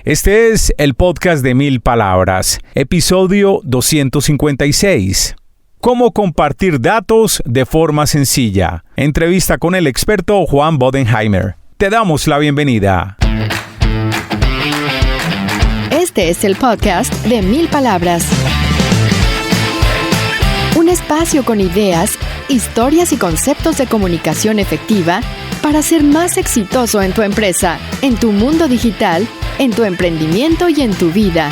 Este es el podcast de 1000 palabras, episodio 256. ¿Cómo compartir datos de forma sencilla? Entrevista con el experto Juan Bodenheimer. Te damos la bienvenida. Este es el podcast de 1000 palabras. Un espacio con ideas, historias y conceptos de comunicación efectiva para ser más exitoso en tu empresa, en tu mundo digital, en tu emprendimiento y en tu vida.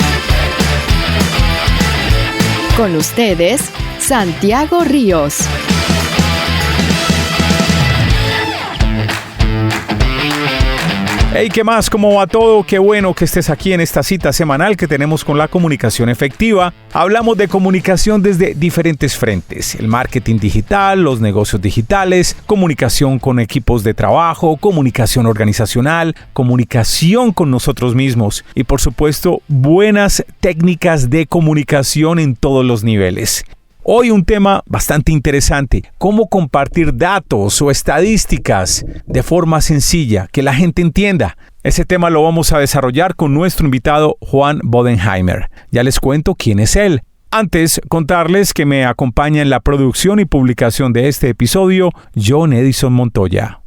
Con ustedes, Santiago Ríos. Hey, ¿qué más? ¿Cómo va todo? Qué bueno que estés aquí en esta cita semanal que tenemos con la comunicación efectiva. Hablamos de comunicación desde diferentes frentes: el marketing digital, los negocios digitales, comunicación con equipos de trabajo, comunicación organizacional, comunicación con nosotros mismos y, por supuesto, buenas técnicas de comunicación en todos los niveles. Hoy un tema bastante interesante: cómo compartir datos o estadísticas de forma sencilla, que la gente entienda. Ese tema lo vamos a desarrollar con nuestro invitado Juan Bodenheimer. Ya les cuento quién es él. Antes, contarles que me acompaña en la producción y publicación de este episodio John Edison Montoya.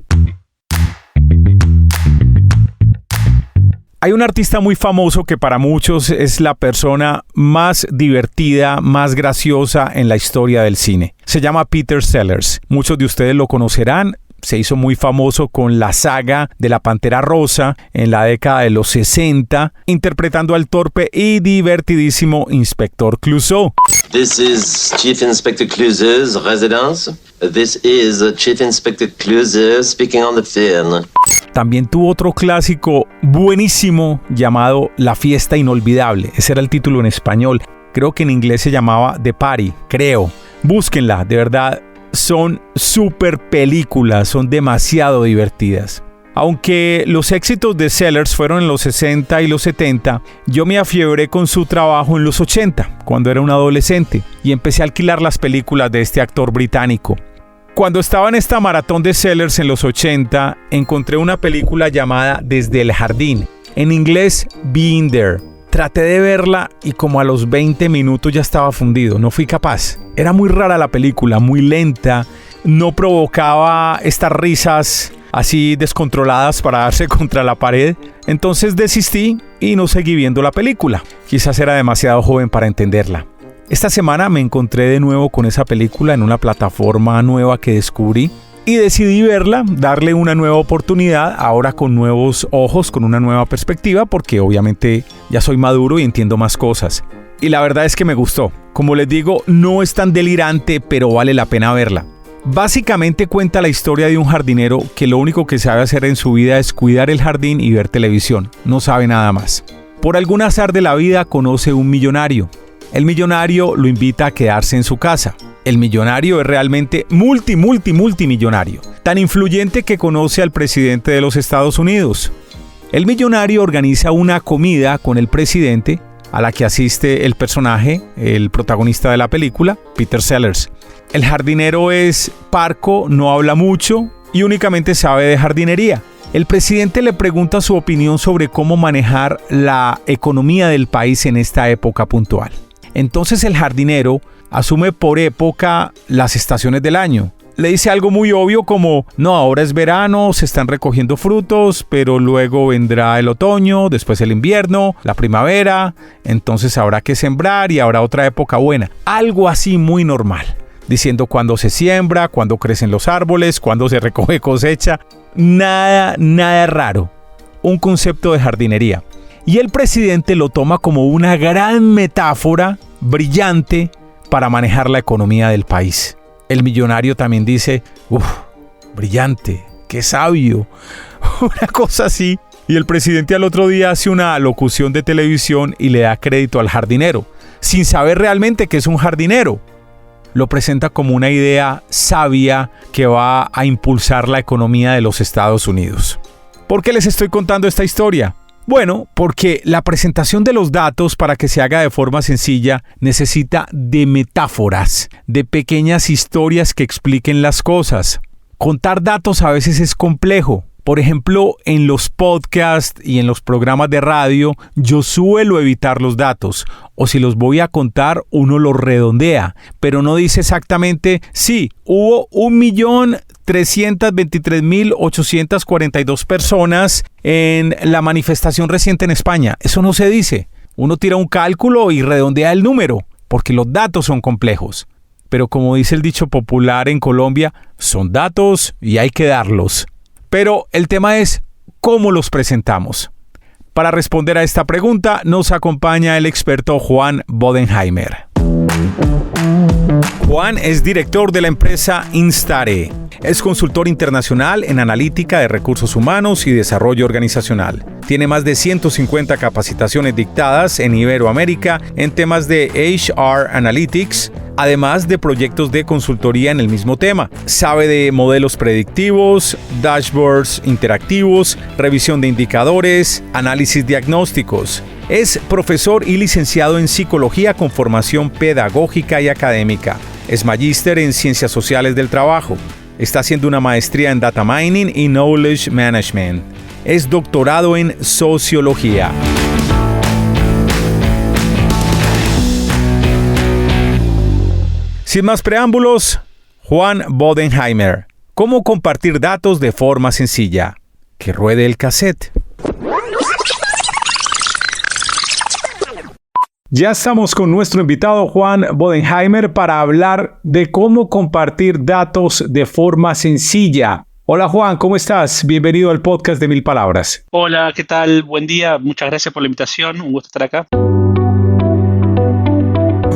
Hay un artista muy famoso que para muchos es la persona más divertida, más graciosa en la historia del cine. Se llama Peter Sellers. Muchos de ustedes lo conocerán. Se hizo muy famoso con la saga de la Pantera Rosa en la década de los 60, interpretando al torpe y divertidísimo Inspector Clouseau. This is Chief Inspector Clouseau's residence. This is Chief Inspector Clouseau speaking on the phone. También tuvo otro clásico buenísimo llamado La Fiesta Inolvidable. Ese era el título en español. Creo que en inglés se llamaba The Party, creo. Búsquenla, de verdad. Son súper películas, son demasiado divertidas. Aunque los éxitos de Sellers fueron en los 60 y los 70, yo me afiebré con su trabajo en los 80, cuando era un adolescente, y empecé a alquilar las películas de este actor británico. Cuando estaba en esta maratón de Sellers en los 80, encontré una película llamada Desde el Jardín, en inglés Being There. Traté de verla y como a los 20 minutos ya estaba fundido, no fui capaz. Era muy rara la película, muy lenta, no provocaba estas risas así descontroladas para darse contra la pared. Entonces desistí y no seguí viendo la película. Quizás era demasiado joven para entenderla. Esta semana me encontré de nuevo con esa película en una plataforma nueva que descubrí y decidí verla, darle una nueva oportunidad, ahora con nuevos ojos, con una nueva perspectiva, porque obviamente ya soy maduro y entiendo más cosas. Y la verdad es que me gustó. Como les digo, no es tan delirante, pero vale la pena verla. Básicamente cuenta la historia de un jardinero que lo único que sabe hacer en su vida es cuidar el jardín y ver televisión. No sabe nada más. Por algún azar de la vida conoce un millonario. El millonario lo invita a quedarse en su casa. El millonario es realmente multimillonario. Tan influyente que conoce al presidente de los Estados Unidos. El millonario organiza una comida con el presidente a la que asiste el personaje, el protagonista de la película, Peter Sellers. El jardinero es parco, no habla mucho y únicamente sabe de jardinería. El presidente le pregunta su opinión sobre cómo manejar la economía del país en esta época puntual. Entonces el jardinero asume por época las estaciones del año. Le dice algo muy obvio como: no, ahora es verano, se están recogiendo frutos, pero luego vendrá el otoño, después el invierno, la primavera, entonces habrá que sembrar y habrá otra época buena. Algo así muy normal, diciendo cuándo se siembra, cuándo crecen los árboles, cuándo se recoge cosecha. Nada raro. Un concepto de jardinería. Y el presidente lo toma como una gran metáfora brillante para manejar la economía del país. El millonario también dice: brillante, qué sabio, una cosa así. Y el presidente al otro día hace una locución de televisión y le da crédito al jardinero, sin saber realmente que es un jardinero. Lo presenta como una idea sabia que va a impulsar la economía de los Estados Unidos. ¿Por qué les estoy contando esta historia? Bueno, porque la presentación de los datos, para que se haga de forma sencilla, necesita de metáforas, de pequeñas historias que expliquen las cosas. Contar datos a veces es complejo, Por ejemplo, en los podcasts y en los programas de radio, yo suelo evitar los datos. O si los voy a contar, uno los redondea, pero no dice exactamente, sí, hubo 1.323.842 personas en la manifestación reciente en España. Eso no se dice. Uno tira un cálculo y redondea el número, porque los datos son complejos. Pero como dice el dicho popular en Colombia, son datos y hay que darlos. Pero el tema es cómo los presentamos. Para responder a esta pregunta nos acompaña el experto Juan Bodenheimer. Juan es director de la empresa Instare. Es consultor internacional en analítica de recursos humanos y desarrollo organizacional. Tiene más de 150 capacitaciones dictadas en Iberoamérica en temas de HR Analytics, además de proyectos de consultoría en el mismo tema. Sabe de modelos predictivos, dashboards interactivos, revisión de indicadores, análisis diagnósticos. Es profesor y licenciado en psicología con formación pedagógica y académica. Es magíster en ciencias sociales del trabajo. Está haciendo una maestría en Data Mining y Knowledge Management. Es doctorado en Sociología. Sin más preámbulos, Juan Bodenheimer. ¿Cómo compartir datos de forma sencilla? Que ruede el cassette. Ya estamos con nuestro invitado Juan Bodenheimer para hablar de cómo compartir datos de forma sencilla. Hola Juan, ¿cómo estás? Bienvenido al podcast de 1000 Palabras. Hola, ¿qué tal? Buen día, muchas gracias por la invitación, un gusto estar acá.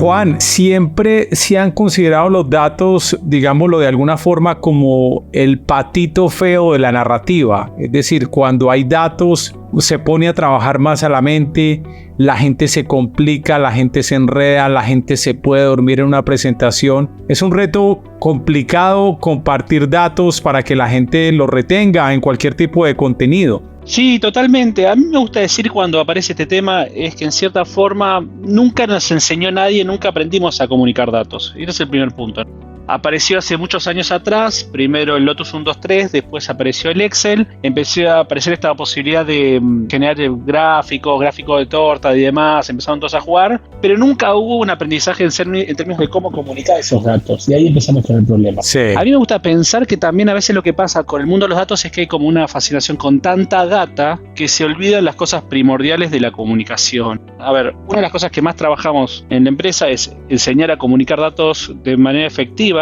Juan, siempre se han considerado los datos, digámoslo de alguna forma, como el patito feo de la narrativa. Es decir, cuando hay datos, se pone a trabajar más a la mente, la gente se complica, la gente se enreda, la gente se puede dormir en una presentación. Es un reto complicado compartir datos para que la gente los retenga en cualquier tipo de contenido. Sí, totalmente. A mí me gusta decir cuando aparece este tema es que en cierta forma nunca nos enseñó nadie, nunca aprendimos a comunicar datos. Y ese es el primer punto. Apareció hace muchos años atrás, primero el Lotus 123, después apareció el Excel, empezó a aparecer esta posibilidad de generar gráficos de torta y demás, empezaron todos a jugar, pero nunca hubo un aprendizaje en términos de cómo comunicar esos datos, y ahí empezamos con el problema. Sí. A mí me gusta pensar que también a veces lo que pasa con el mundo de los datos es que hay como una fascinación con tanta data que se olvidan las cosas primordiales de la comunicación. A ver, una de las cosas que más trabajamos en la empresa es enseñar a comunicar datos de manera efectiva.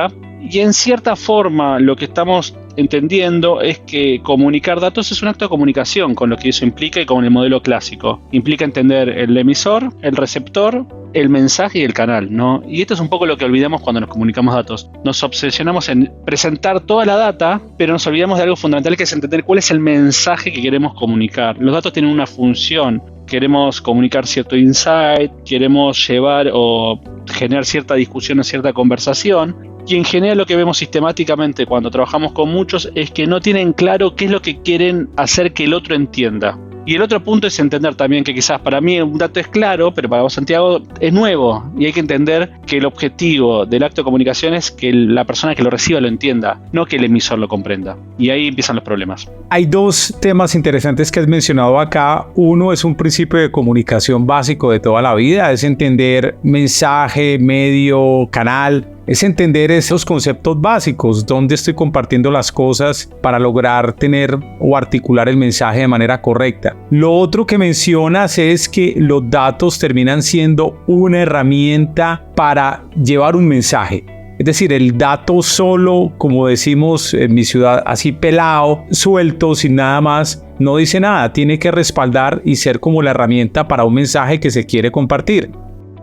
Y en cierta forma lo que estamos entendiendo es que comunicar datos es un acto de comunicación, con lo que eso implica y con el modelo clásico. Implica entender el emisor, el receptor, el mensaje y el canal, ¿no? Y esto es un poco lo que olvidamos cuando nos comunicamos datos. Nos obsesionamos en presentar toda la data, pero nos olvidamos de algo fundamental, que es entender cuál es el mensaje que queremos comunicar. Los datos tienen una función. Queremos comunicar cierto insight, queremos llevar o generar cierta discusión o cierta conversación. Y en general lo que vemos sistemáticamente cuando trabajamos con muchos es que no tienen claro qué es lo que quieren hacer que el otro entienda. Y el otro punto es entender también que quizás para mí un dato es claro, pero para vos, Santiago, es nuevo. Y hay que entender que el objetivo del acto de comunicación es que la persona que lo reciba lo entienda, no que el emisor lo comprenda. Y ahí empiezan los problemas. Hay dos temas interesantes que has mencionado acá. Uno es un principio de comunicación básico de toda la vida, es entender mensaje, medio, canal. Es entender esos conceptos básicos, dónde estoy compartiendo las cosas para lograr tener o articular el mensaje de manera correcta. Lo otro que mencionas es que los datos terminan siendo una herramienta para llevar un mensaje. Es decir, el dato solo, como decimos en mi ciudad, así pelado, suelto, sin nada más, no dice nada. Tiene que respaldar y ser como la herramienta para un mensaje que se quiere compartir.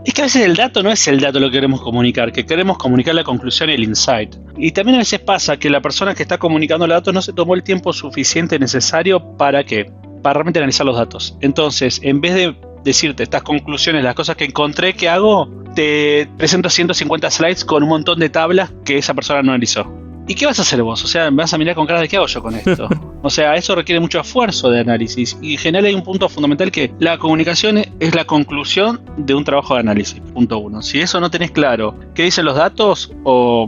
Es que a veces el dato no es el dato lo que queremos comunicar, que queremos comunicar la conclusión y el insight. Y también a veces pasa que la persona que está comunicando el dato no se tomó el tiempo suficiente necesario para ¿qué? Para realmente analizar los datos. Entonces, en vez de decirte estas conclusiones, las cosas que encontré, ¿qué hago? Te presento 150 slides con un montón de tablas que esa persona no analizó. ¿Y qué vas a hacer vos? O sea, me vas a mirar con cara de ¿qué hago yo con esto? O sea, eso requiere mucho esfuerzo de análisis. Y en general hay un punto fundamental que la comunicación es la conclusión de un trabajo de análisis. Punto uno. Si eso no tenés claro qué dicen los datos, o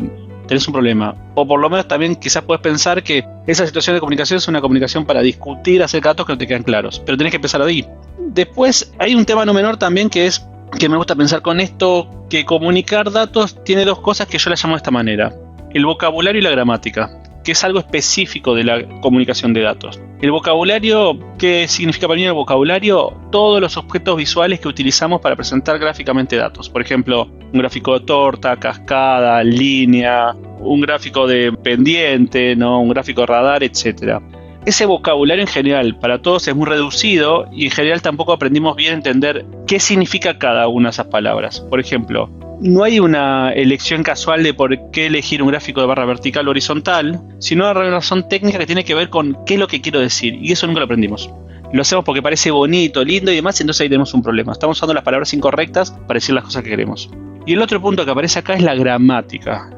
tenés un problema. O por lo menos también quizás puedes pensar que Esa situación de comunicación es una comunicación para discutir acerca de datos que no te quedan claros, pero tenés que empezar ahí. Después hay un tema no menor también que es que me gusta pensar con esto, que comunicar datos tiene dos cosas que yo las llamo de esta manera: el vocabulario y la gramática, que es algo específico de la comunicación de datos. El vocabulario, ¿qué significa para mí el vocabulario? Todos los objetos visuales que utilizamos para presentar gráficamente datos. Por ejemplo, un gráfico de torta, cascada, línea, un gráfico de pendiente, ¿no? Un gráfico de radar, etc. Ese vocabulario en general para todos es muy reducido y en general tampoco aprendimos bien a entender qué significa cada una de esas palabras. Por ejemplo, no hay una elección casual de por qué elegir un gráfico de barra vertical o horizontal, sino una razón técnica que tiene que ver con qué es lo que quiero decir, y eso nunca lo aprendimos. Lo hacemos porque parece bonito, lindo y demás, entonces ahí tenemos un problema. Estamos usando las palabras incorrectas para decir las cosas que queremos. Y el otro punto que aparece acá es la gramática.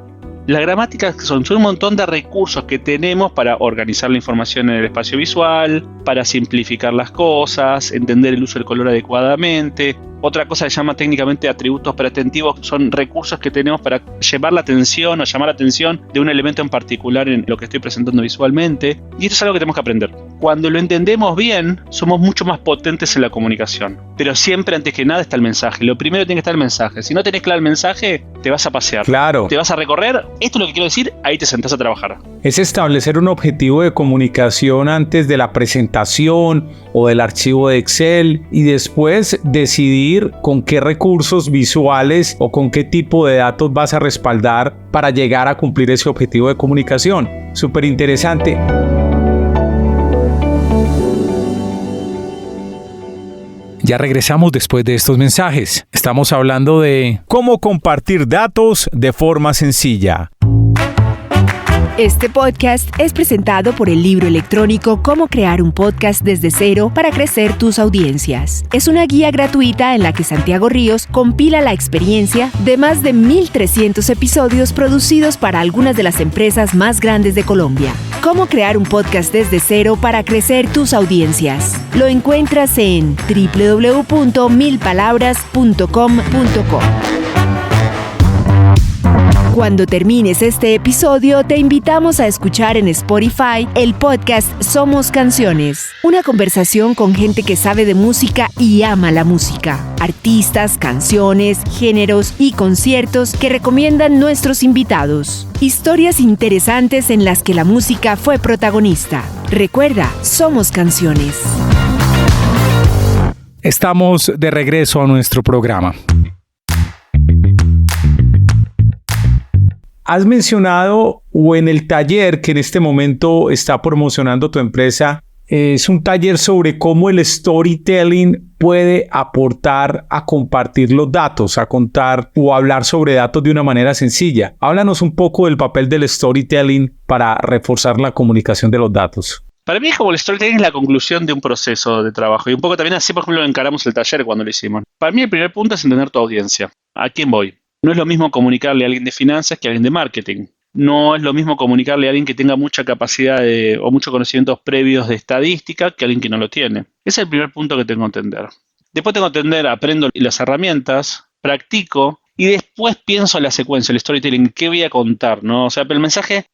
La gramática son un montón de recursos que tenemos para organizar la información en el espacio visual, para simplificar las cosas, entender el uso del color adecuadamente. Otra cosa se llama técnicamente atributos preatentivos, son recursos que tenemos para llevar la atención o llamar la atención de un elemento en particular en lo que estoy presentando visualmente. Y esto es algo que tenemos que aprender. Cuando lo entendemos bien, somos mucho más potentes en la comunicación. Pero siempre, antes que nada, está el mensaje. Lo primero tiene que estar el mensaje. Si no tenés claro el mensaje, te vas a pasear. Claro. Te vas a recorrer. Esto es lo que quiero decir, ahí te sentás a trabajar. Es establecer un objetivo de comunicación antes de la presentación o del archivo de Excel y después decidir con qué recursos visuales o con qué tipo de datos vas a respaldar para llegar a cumplir ese objetivo de comunicación. Súper interesante. Ya regresamos después de estos mensajes. Estamos hablando de cómo compartir datos de forma sencilla. Este podcast es presentado por el libro electrónico Cómo crear un podcast desde cero para crecer tus audiencias. Es una guía gratuita en la que Santiago Ríos compila la experiencia de más de 1,300 episodios producidos para algunas de las empresas más grandes de Colombia. Cómo crear un podcast desde cero para crecer tus audiencias. Lo encuentras en www.milpalabras.com.co. Cuando termines este episodio, te invitamos a escuchar en Spotify el podcast Somos Canciones, una conversación con gente que sabe de música y ama la música, artistas, canciones, géneros y conciertos que recomiendan nuestros invitados, historias interesantes en las que la música fue protagonista. Recuerda, Somos Canciones. Estamos de regreso a nuestro programa. Has mencionado, o en el taller que en este momento está promocionando tu empresa, es un taller sobre cómo el storytelling puede aportar a compartir los datos, a contar o hablar sobre datos de una manera sencilla. Háblanos un poco del papel del storytelling para reforzar la comunicación de los datos. Para mí es como el storytelling es la conclusión de un proceso de trabajo. Y un poco también así, por ejemplo, lo encaramos el taller cuando lo hicimos. Para mí el primer punto es entender tu audiencia. ¿A quién voy? No es lo mismo comunicarle a alguien de finanzas que a alguien de marketing. No es lo mismo comunicarle a alguien que tenga mucha capacidad o muchos conocimientos previos de estadística que a alguien que no lo tiene. Ese es el primer punto que tengo que entender. Después tengo que entender, aprendo las herramientas, practico y después pienso en la secuencia, el storytelling, qué voy a contar, ¿no? O sea, pero el mensaje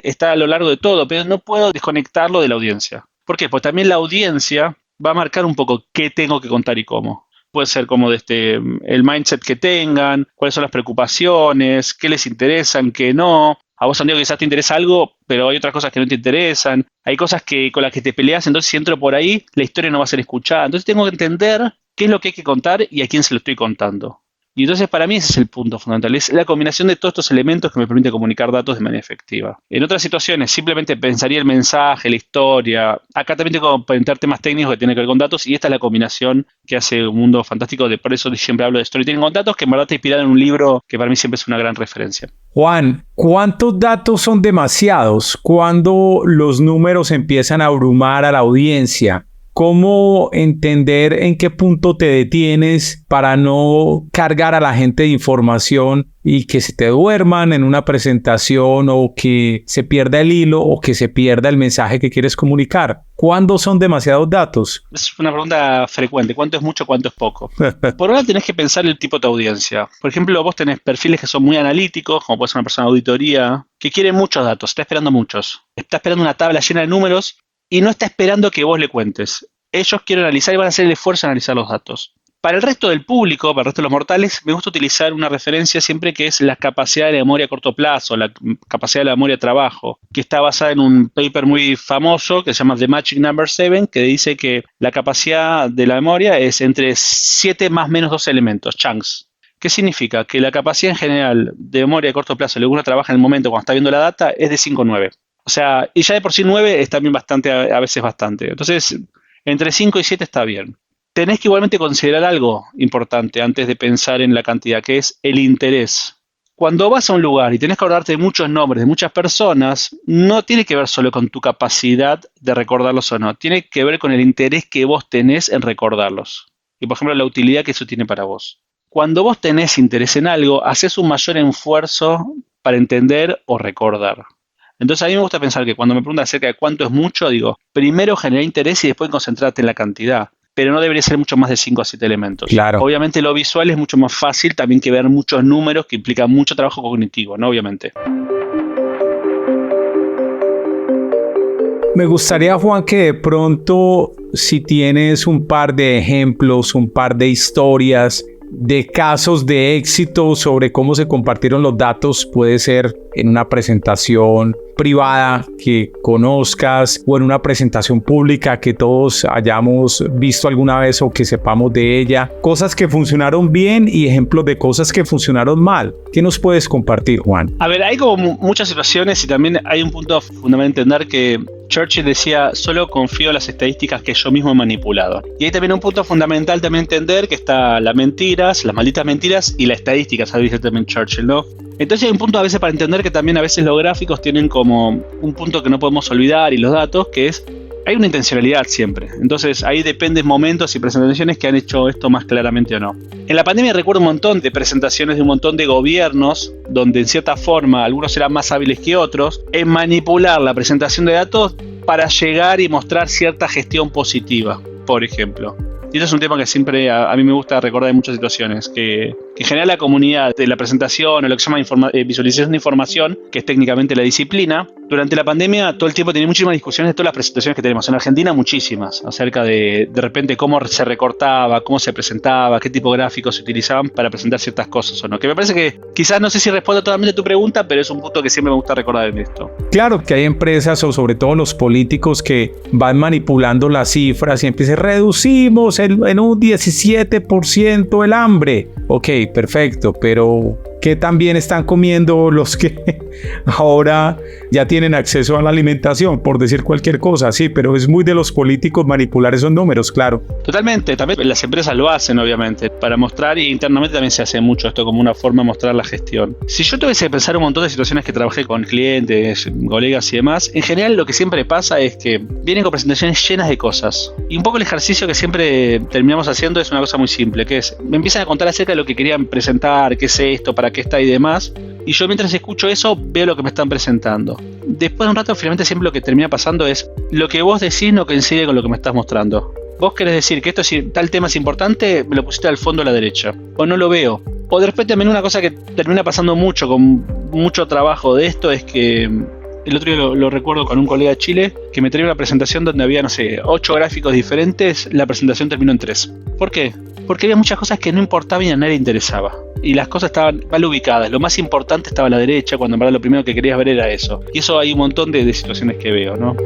está a lo largo de todo, pero no puedo desconectarlo de la audiencia. ¿Por qué? Pues también la audiencia va a marcar un poco qué tengo que contar y cómo. Puede ser como el mindset que tengan, cuáles son las preocupaciones, qué les interesan, qué no. A vos, Santiago, quizás te interesa algo, pero hay otras cosas que no te interesan. Hay cosas con las que te peleas, entonces si entro por ahí, la historia no va a ser escuchada. Entonces tengo que entender qué es lo que hay que contar y a quién se lo estoy contando. Y entonces para mí ese es el punto fundamental, es la combinación de todos estos elementos que me permite comunicar datos de manera efectiva. En otras situaciones simplemente pensaría el mensaje, la historia. Acá también tengo que plantear temas técnicos que tienen que ver con datos y esta es la combinación que hace un mundo fantástico. Por eso siempre hablo de storytelling con datos, que en verdad está inspirado en un libro que para mí siempre es una gran referencia. Juan, ¿cuántos datos son demasiados? ¿Cuándo los números empiezan a abrumar a la audiencia? ¿Cómo entender en qué punto te detienes para no cargar a la gente de información y que se te duerman en una presentación o que se pierda el hilo o que se pierda el mensaje que quieres comunicar? ¿Cuándo son demasiados datos? Es una pregunta frecuente. ¿Cuánto es mucho, cuánto es poco? Por ahora tenés que pensar el tipo de audiencia. Por ejemplo, vos tenés perfiles que son muy analíticos, como puede ser una persona de auditoría, que quiere muchos datos, está esperando muchos. Está esperando una tabla llena de números y no está esperando que vos le cuentes. Ellos quieren analizar y van a hacer el esfuerzo de analizar los datos. Para el resto del público, para el resto de los mortales, me gusta utilizar una referencia siempre que es la capacidad de la memoria a corto plazo, la capacidad de la memoria de trabajo, que está basada en un paper muy famoso que se llama The Magic Number 7, que dice que la capacidad de la memoria es entre 7 más menos 2 elementos, chunks. ¿Qué significa? Que la capacidad en general de memoria a corto plazo, lo que uno trabaja en el momento cuando está viendo la data, es de 5 o 9. O sea, y ya de por sí 9 es también bastante, a veces bastante. Entonces, entre 5 y 7 está bien. Tenés que igualmente considerar algo importante antes de pensar en la cantidad, que es el interés. Cuando vas a un lugar y tenés que acordarte de muchos nombres, de muchas personas, no tiene que ver solo con tu capacidad de recordarlos o no. Tiene que ver con el interés que vos tenés en recordarlos. Y, por ejemplo, la utilidad que eso tiene para vos. Cuando vos tenés interés en algo, haces un mayor esfuerzo para entender o recordar. Entonces a mí me gusta pensar que cuando me preguntan acerca de cuánto es mucho, digo, primero generar interés y después concentrarte en la cantidad. Pero no debería ser mucho más de 5 a 7 elementos. Claro. Obviamente lo visual es mucho más fácil también que ver muchos números que implican mucho trabajo cognitivo, ¿no? Obviamente. Me gustaría, Juan, que de pronto, si tienes un par de ejemplos, un par de historias de casos de éxito sobre cómo se compartieron los datos, puede ser en una presentación privada que conozcas o en una presentación pública que todos hayamos visto alguna vez o que sepamos de ella, cosas que funcionaron bien y ejemplos de cosas que funcionaron mal. ¿Qué nos puedes compartir, Juan? A ver, hay como muchas situaciones y también hay un punto fundamental entender que Churchill decía, solo confío en las estadísticas que yo mismo he manipulado. Y hay también un punto fundamental también entender que está las mentiras, las malditas mentiras y la estadística, ¿sabes? Dice también Churchill, ¿no? Entonces hay un punto a veces para entender que también a veces los gráficos tienen como un punto que no podemos olvidar y los datos, que es, hay una intencionalidad siempre. Entonces ahí depende momentos y presentaciones que han hecho esto más claramente o no. En la pandemia recuerdo un montón de presentaciones de un montón de gobiernos donde en cierta forma algunos eran más hábiles que otros en manipular la presentación de datos para llegar y mostrar cierta gestión positiva, por ejemplo. Y eso es un tema que siempre a mí me gusta recordar en muchas situaciones, que en general la comunidad de la presentación o lo que se llama visualización de información, que es técnicamente la disciplina, durante la pandemia todo el tiempo tenía muchísimas discusiones de todas las presentaciones que tenemos. En Argentina muchísimas, acerca de repente cómo se recortaba, cómo se presentaba, qué tipo de gráficos se utilizaban para presentar ciertas cosas o no. Que me parece que quizás no sé si responde totalmente a tu pregunta, pero es un punto que siempre me gusta recordar en esto. Claro que hay empresas o sobre todo los políticos que van manipulando las cifras y empiezan, reducimos en un 17% el hambre. Ok, perfecto, pero ¿qué también están comiendo los que ahora ya tienen acceso a la alimentación? Por decir cualquier cosa, sí, pero es muy de los políticos manipular esos números, claro. Totalmente, también las empresas lo hacen obviamente, para mostrar, y internamente también se hace mucho esto como una forma de mostrar la gestión. Si yo tuviese que pensar un montón de situaciones que trabajé con clientes, colegas y demás, en general lo que siempre pasa es que vienen con presentaciones llenas de cosas. Y un poco el ejercicio que siempre terminamos haciendo es una cosa muy simple, que es, me empiezan a contar acerca de lo que querían presentar, qué es esto, para qué está y demás, y yo mientras escucho eso veo lo que me están presentando. Después de un rato finalmente siempre lo que termina pasando es lo que vos decís no coincide con lo que me estás mostrando. Vos querés decir que tal tema es importante, me lo pusiste al fondo a la derecha, o no lo veo. O de repente también una cosa que termina pasando mucho con mucho trabajo de esto es que el otro día lo recuerdo con un colega de Chile que me traía una presentación donde había, 8 gráficos diferentes, la presentación terminó en 3. ¿Por qué? Porque había muchas cosas que no importaban y a nadie interesaba. Y las cosas estaban mal ubicadas. Lo más importante estaba a la derecha, cuando en verdad lo primero que querías ver era eso. Y eso hay un montón de situaciones que veo, ¿no?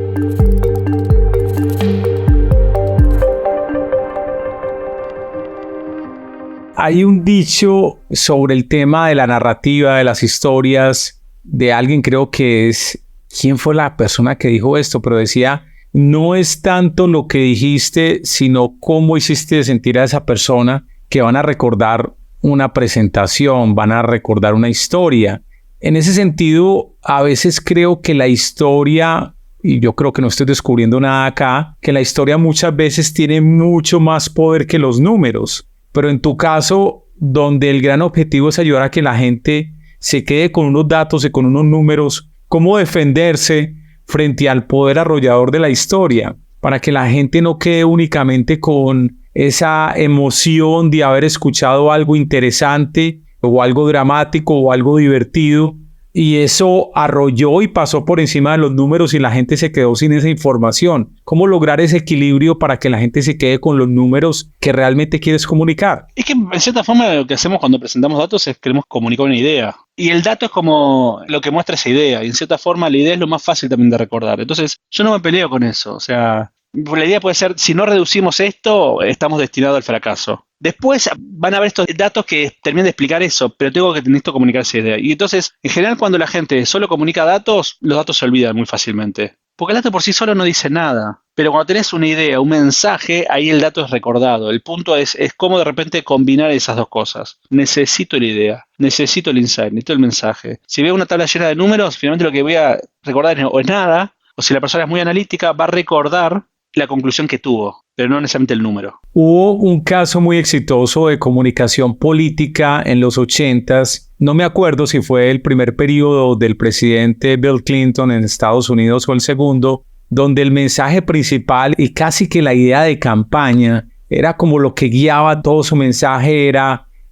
Hay un dicho sobre el tema de la narrativa, de las historias, de alguien, creo que es... ¿Quién fue la persona que dijo esto? Pero decía, no es tanto lo que dijiste, sino cómo hiciste sentir a esa persona, que van a recordar una presentación, van a recordar una historia. En ese sentido, a veces creo que la historia y yo creo que no estoy descubriendo nada acá, que la historia muchas veces tiene mucho más poder que los números. Pero en tu caso, donde el gran objetivo es ayudar a que la gente se quede con unos datos y con unos números, ¿cómo defenderse frente al poder arrollador de la historia? Para que la gente no quede únicamente con esa emoción de haber escuchado algo interesante o algo dramático o algo divertido, y eso arrolló y pasó por encima de los números y la gente se quedó sin esa información. ¿Cómo lograr ese equilibrio para que la gente se quede con los números que realmente quieres comunicar? Es que en cierta forma lo que hacemos cuando presentamos datos es que queremos comunicar una idea. Y el dato es como lo que muestra esa idea. Y en cierta forma la idea es lo más fácil también de recordar. Entonces yo no me peleo con eso. O sea, la idea puede ser, si no reducimos esto, estamos destinados al fracaso. Después van a haber estos datos que terminan de explicar eso, pero necesito comunicar esa idea. Y entonces, en general, cuando la gente solo comunica datos, los datos se olvidan muy fácilmente. Porque el dato por sí solo no dice nada. Pero cuando tenés una idea, un mensaje, ahí el dato es recordado. El punto es cómo de repente combinar esas dos cosas. Necesito la idea, necesito el insight, necesito el mensaje. Si veo una tabla llena de números, finalmente lo que voy a recordar es nada. O si la persona es muy analítica, va a recordar la conclusión que tuvo, pero no necesariamente el número. Hubo un caso muy exitoso de comunicación política en los 80s. No me acuerdo si fue el primer periodo del presidente Bill Clinton en Estados Unidos o el segundo, donde el mensaje principal y casi que la idea de campaña era como lo que guiaba todo su mensaje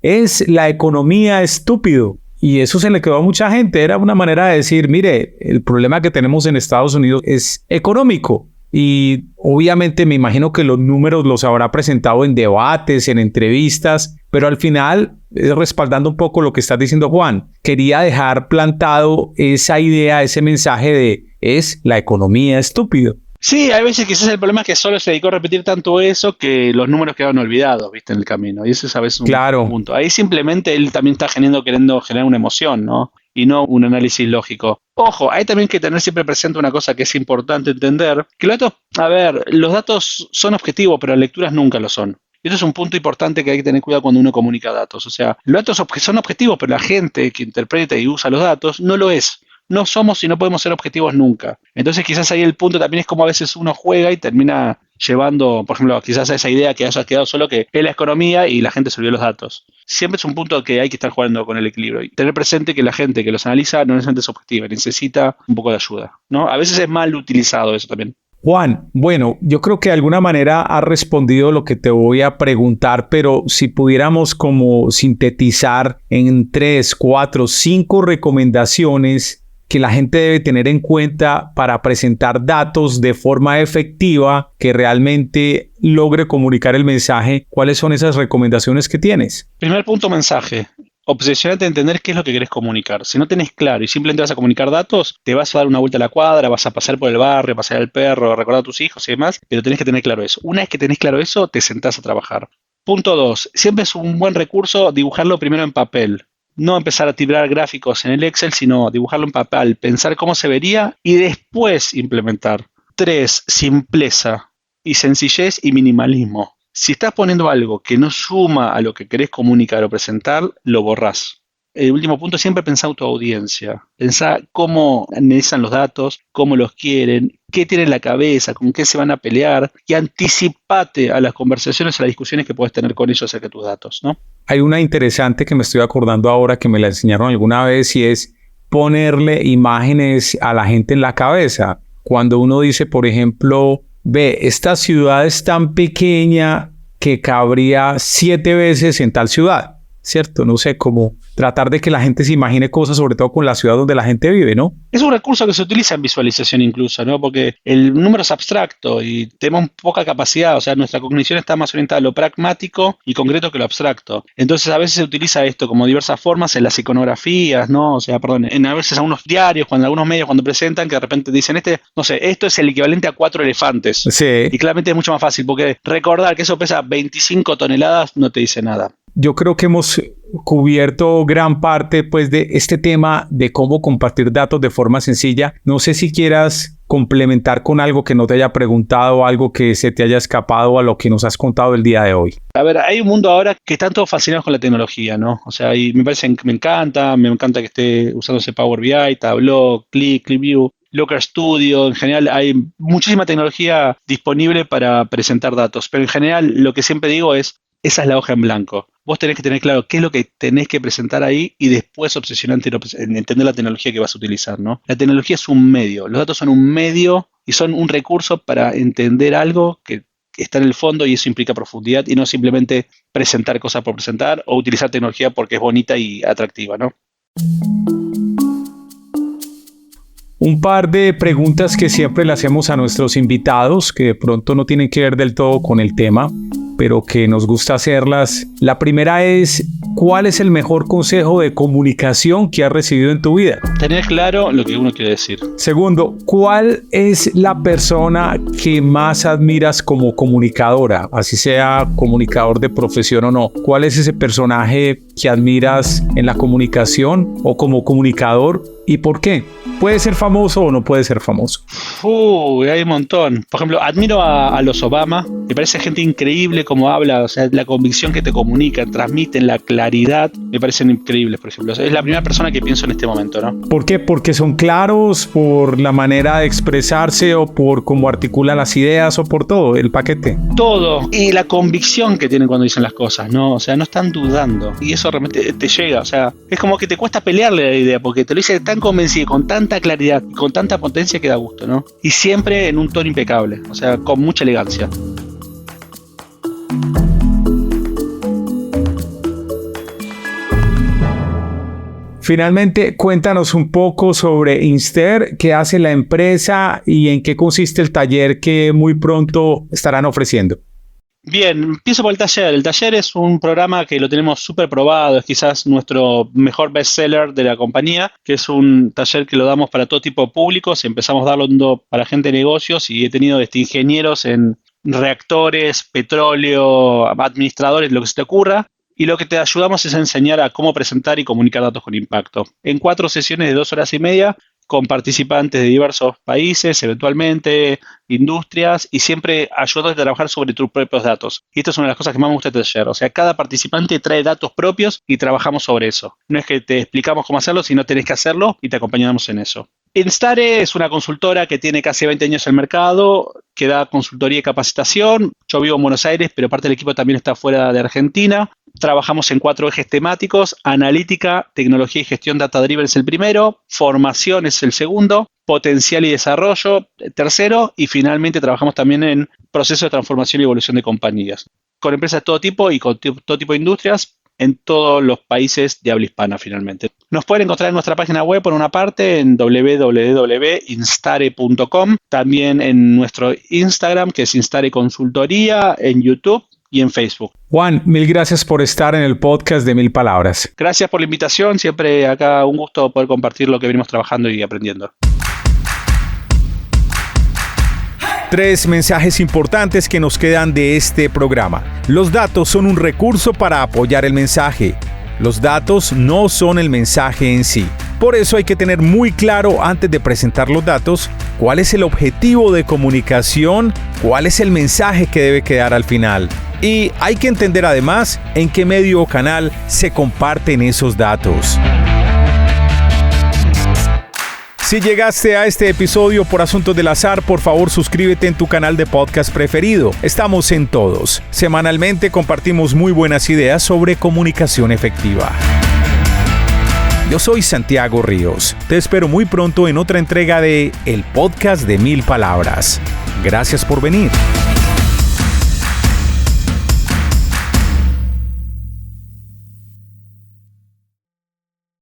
es la economía estúpido. Y eso se le quedó a mucha gente. Era una manera de decir, mire, el problema que tenemos en Estados Unidos es económico. Y obviamente me imagino que los números los habrá presentado en debates, en entrevistas, pero al final, respaldando un poco lo que estás diciendo, Juan, quería dejar plantado esa idea, ese mensaje de es la economía estúpido. Sí, hay veces quizás el problema es que solo se dedicó a repetir tanto eso que los números quedaron olvidados, viste, en el camino. Y eso es a veces un punto. Ahí simplemente él también está queriendo generar una emoción, ¿no? Y no un análisis lógico. Ojo, hay también que tener siempre presente una cosa que es importante entender, que los datos son objetivos, pero las lecturas nunca lo son. Y eso es un punto importante que hay que tener cuidado cuando uno comunica datos. O sea, los datos son objetivos, pero la gente que interpreta y usa los datos no lo es. No somos y no podemos ser objetivos nunca. Entonces quizás ahí el punto también es como a veces uno juega y termina llevando, por ejemplo, quizás a esa idea que haya quedado solo que es la economía y la gente se olvidó los datos. Siempre es un punto que hay que estar jugando con el equilibrio y tener presente que la gente que los analiza no necesariamente es objetiva, necesita un poco de ayuda, ¿no? A veces es mal utilizado eso también. Juan, bueno, yo creo que de alguna manera has respondido lo que te voy a preguntar, pero si pudiéramos como sintetizar en 3, 4, 5 recomendaciones que la gente debe tener en cuenta para presentar datos de forma efectiva que realmente logre comunicar el mensaje, ¿cuáles son esas recomendaciones que tienes? Primer punto, mensaje. Obsesionate en entender qué es lo que querés comunicar. Si no tenés claro y simplemente vas a comunicar datos, te vas a dar una vuelta a la cuadra, vas a pasar por el barrio, pasear al perro, recordar a tus hijos y demás, pero tenés que tener claro eso. Una vez que tenés claro eso, te sentás a trabajar. Punto 2. Siempre es un buen recurso dibujarlo primero en papel. No empezar a tirar gráficos en el Excel, sino dibujarlo en papel, pensar cómo se vería y después implementar. 3. Simpleza y sencillez y minimalismo. Si estás poniendo algo que no suma a lo que querés comunicar o presentar, lo borrás. El último punto es siempre pensar en tu audiencia. Pensá cómo analizan los datos, cómo los quieren, qué tienen en la cabeza, con qué se van a pelear y anticipate a las conversaciones, a las discusiones que puedes tener con ellos acerca de tus datos, ¿no? Hay una interesante que me estoy acordando ahora que me la enseñaron alguna vez y es ponerle imágenes a la gente en la cabeza. Cuando uno dice, por ejemplo, ve, esta ciudad es tan pequeña que cabría 7 veces en tal ciudad, ¿cierto? No sé, cómo tratar de que la gente se imagine cosas, sobre todo con la ciudad donde la gente vive, ¿no? Es un recurso que se utiliza en visualización incluso, ¿no? Porque el número es abstracto y tenemos poca capacidad, o sea, nuestra cognición está más orientada a lo pragmático y concreto que lo abstracto. Entonces a veces se utiliza esto como diversas formas en las iconografías, ¿no? O sea, en a veces algunos diarios, algunos medios cuando presentan, que de repente dicen, no sé, esto es el equivalente a 4 elefantes. Sí. Y claramente es mucho más fácil, porque recordar que eso pesa 25 toneladas no te dice nada. Yo creo que hemos cubierto gran parte pues de este tema de cómo compartir datos de forma sencilla. No sé si quieras complementar con algo que no te haya preguntado, algo que se te haya escapado a lo que nos has contado el día de hoy. A ver, hay un mundo ahora que están todos fascinados con la tecnología, ¿no? O sea, y me encanta que esté usándose Power BI, Tableau, ClickView. Looker Studio, en general hay muchísima tecnología disponible para presentar datos, pero en general lo que siempre digo es, esa es la hoja en blanco. Vos tenés que tener claro qué es lo que tenés que presentar ahí y después obsesionarte en entender la tecnología que vas a utilizar, ¿no? La tecnología es un medio, los datos son un medio y son un recurso para entender algo que está en el fondo y eso implica profundidad y no simplemente presentar cosas por presentar o utilizar tecnología porque es bonita y atractiva, ¿no? Un par de preguntas que siempre le hacemos a nuestros invitados, que de pronto no tienen que ver del todo con el tema, pero que nos gusta hacerlas. La primera es, ¿cuál es el mejor consejo de comunicación que has recibido en tu vida? Tener claro lo que uno quiere decir. Segundo, ¿cuál es la persona que más admiras como comunicadora? Así sea comunicador de profesión o no. ¿Cuál es ese personaje que admiras en la comunicación o como comunicador y por qué? ¿Puede ser famoso o no puede ser famoso? Hay un montón. Por ejemplo, admiro a los Obama. Me parece gente increíble como habla, o sea, la convicción que te comunican, transmiten, la claridad, me parecen increíbles, por ejemplo. O sea, es la primera persona que pienso en este momento, ¿no? ¿Por qué? ¿Porque son claros, por la manera de expresarse o por cómo articulan las ideas o por todo, el paquete? Todo. Y la convicción que tienen cuando dicen las cosas, ¿no? O sea, no están dudando. Y eso realmente te llega, o sea, es como que te cuesta pelearle a la idea, porque te lo dice tan convencido, con tanta claridad, con tanta potencia que da gusto, ¿no? Y siempre en un tono impecable, o sea, con mucha elegancia. Finalmente, cuéntanos un poco sobre Inster, qué hace la empresa y en qué consiste el taller que muy pronto estarán ofreciendo. Bien, empiezo por el taller. El taller es un programa que lo tenemos súper probado, es quizás nuestro mejor bestseller de la compañía, que es un taller que lo damos para todo tipo de públicos. Empezamos a darlo para gente de negocios y he tenido ingenieros en reactores, petróleo, administradores, lo que se te ocurra. Y lo que te ayudamos es a enseñar a cómo presentar y comunicar datos con impacto. En 4 sesiones de 2 horas y media, con participantes de diversos países, eventualmente industrias, y siempre ayudándote a trabajar sobre tus propios datos. Y esto es una de las cosas que más me gusta de este taller. O sea, cada participante trae datos propios y trabajamos sobre eso. No es que te explicamos cómo hacerlo, sino tenés que hacerlo y te acompañamos en eso. Instare es una consultora que tiene casi 20 años en el mercado, que da consultoría y capacitación. Yo vivo en Buenos Aires, pero parte del equipo también está fuera de Argentina. Trabajamos en 4 ejes temáticos: analítica, tecnología y gestión data-driven es el primero, formación es el segundo, potencial y desarrollo tercero, y finalmente trabajamos también en proceso de transformación y evolución de compañías, con empresas de todo tipo y con todo tipo de industrias en todos los países de habla hispana finalmente. Nos pueden encontrar en nuestra página web por una parte en www.instare.com, también en nuestro Instagram que es Instare Consultoría, en YouTube y en Facebook. Juan, mil gracias por estar en el podcast de 1000 Palabras. Gracias por la invitación, siempre acá un gusto poder compartir lo que venimos trabajando y aprendiendo. 3 mensajes importantes que nos quedan de este programa. Los datos son un recurso para apoyar el mensaje. Los datos no son el mensaje en sí. Por eso hay que tener muy claro antes de presentar los datos cuál es el objetivo de comunicación, cuál es el mensaje que debe quedar al final. Y hay que entender además en qué medio o canal se comparten esos datos. Si llegaste a este episodio por asuntos del azar, por favor suscríbete en tu canal de podcast preferido. Estamos en todos. Semanalmente compartimos muy buenas ideas sobre comunicación efectiva. Yo soy Santiago Ríos. Te espero muy pronto en otra entrega de El Podcast de 1000 Palabras. Gracias por venir.